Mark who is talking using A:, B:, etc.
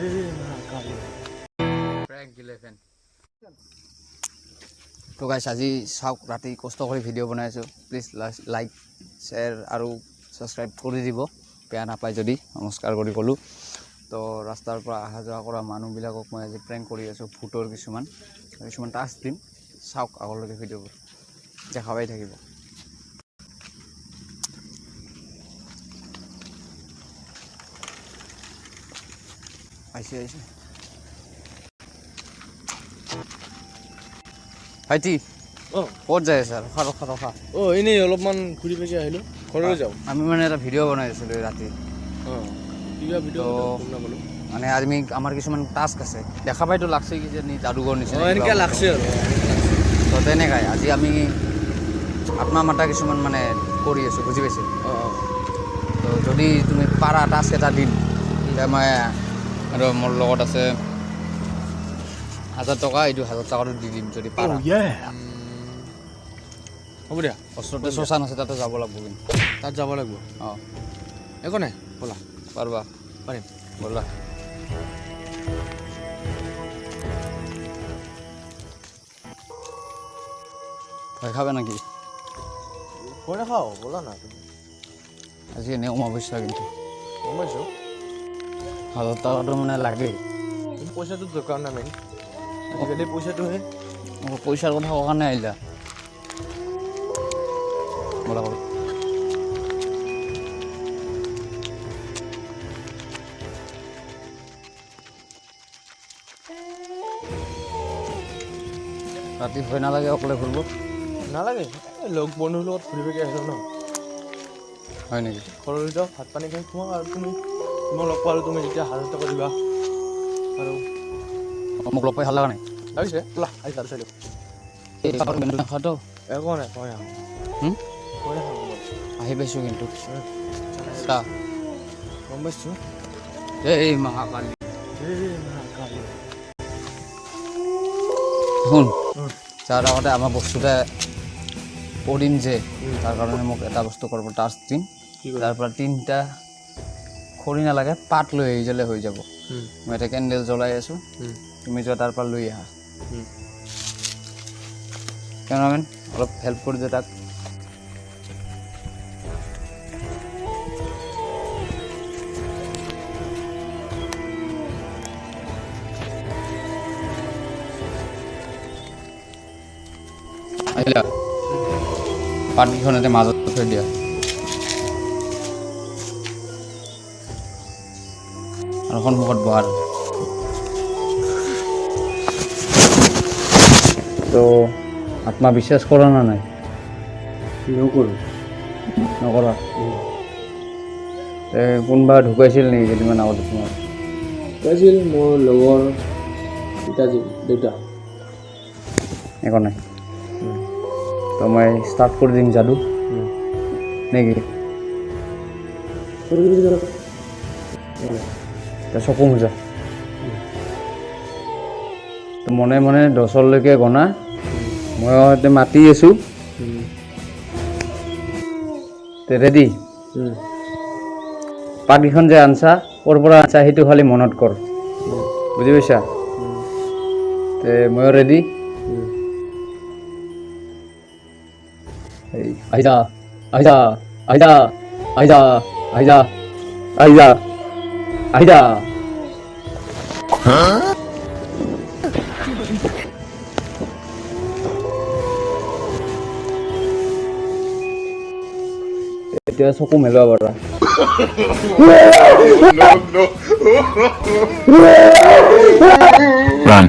A: তো গাইছ আজি চাওক ৰাতি কষ্ট কৰি ভিডিঅ' বনাই আছোঁ প্লিজ লাইক শ্বেয়াৰ আৰু ছাবস্ক্ৰাইব কৰি দিব বেয়া নাপায় যদি নমস্কাৰ কৰি ক'লোঁ তো ৰাস্তাৰ পৰা অহা যোৱা কৰা মানুহবিলাকক মই আজি প্ৰেংক কৰি আছোঁ ফুটৰ কিছুমান টাস্ক দিম চাওক আগলৈকে ভিডিঅ'বোৰ দেখাবাই থাকিব আহিছে ভাইটি ক'ত যায় আছে ৰখা
B: এনেই অলপমান ঘূৰি পেকি আহিলোঁ ঘৰলৈ যাওঁ
A: আমি মানে এটা ভিডিঅ' বনাই আছিলোঁ ৰাতি মানে আমি আমাৰ কিছুমান টাস্ক আছে দেখা পাইতো লাগছে কিজানি যাদুঘৰ নিচিনা
B: এনেকৈ লাগছে আৰু
A: তো তেনেকাই আজি আমি আত্মা মাতা কিছুমান মানে কৰি আছোঁ বুজি পাইছে তো যদি তুমি পাৰা টাস্ক এটা দিম তেতিয়া মই আৰু মোৰ লগত আছে 1000 টকা এইটো 1000 টকাটো দি দিম যদি পাৰা
B: হ'ব দিয়া
A: ওচৰতে শ্মশান আছে তাতে যাব লাগিব কিন্তু
B: তাত যাব লাগিব একো নাই ব'লা
A: পাৰবা
B: পাৰিম
A: ব'লা ভয় খাবে নাকি
B: ভয় নাখাওঁ ব'লা না
A: আজি এনেই অমাৱস্যা কিন্তু
B: গম পাইছোঁ
A: 1000 টকাটো মানে লাগেই
B: পইচাটো দৰকাৰ নাই মেইন আজিকালি পইচাটোহে
A: পইচাৰ কথা কোৱাৰ কাৰণে আহিলা ব'লা ব'লা ৰাতি ভয় নালাগে অকলে ঘূৰিব
B: নালাগে লগ বন্ধুৰ লগত ফুৰিব আহিলোঁ ন
A: হয় নেকি
B: ঘৰলৈ যাওঁ ভাত পানী খাই খোৱা আৰু তোমাক লগ পালোঁ তুমি যেতিয়া 1000 টকা দিবা আৰু
A: মোক লগ পাই ভাল লগা নাই
B: লাগিছে ব'লা আহি চাই দিওঁ
A: নাখাওঁতো
B: একো নাই কয়
A: আহি পাইছোঁ কিন্তু চা
B: গম পাইছোঁ
A: এই মহাকালী শুন তাৰ আগতে আমাৰ বস্তুটা পঢ়িম যে তাৰ কাৰণে মোক এটা বস্তু কৰিব টাস্ক দিম তাৰ পৰা 3টা খৰি নালাগে পাত লৈ আহি যালে হৈ যাব মই এটা কেণ্ডেল জ্বলাই আছোঁ তুমি যোৱা তাৰ পৰা লৈ আহা কেমেৰামেন অলপ হেল্প কৰি দে তাক আহিলা পাতকেইখনতে মাজত থৈ দিয়া আৰু সন্মুখত বহাৰ তো আত্মা বিশ্বাস কৰা না নাই নকৰা কোনোবা ঢুকাইছিল নেকি কেইদিনমান আগতে তোমাৰ
B: ঢুকাইছিল মোৰ লগৰ দেউতা
A: একো নাই তো মই ষ্টাৰ্ট কৰি দিম যাদু নেকি চকু মোজা মনে মনে 10লৈকে গণা মই হয়তো মাতি আছোঁ ৰেডি পাতকেইখন যে আনছা ক'ৰ পৰা আনছা সেইটো খালি মনত কৰ বুজি পাইছা ময়ো ৰেডি আহিছা আহিছা আহিছা আহিছা আহিছা আহিছা আহিছা এতিয়া চকু মেলোৱা পাৰা
C: Run.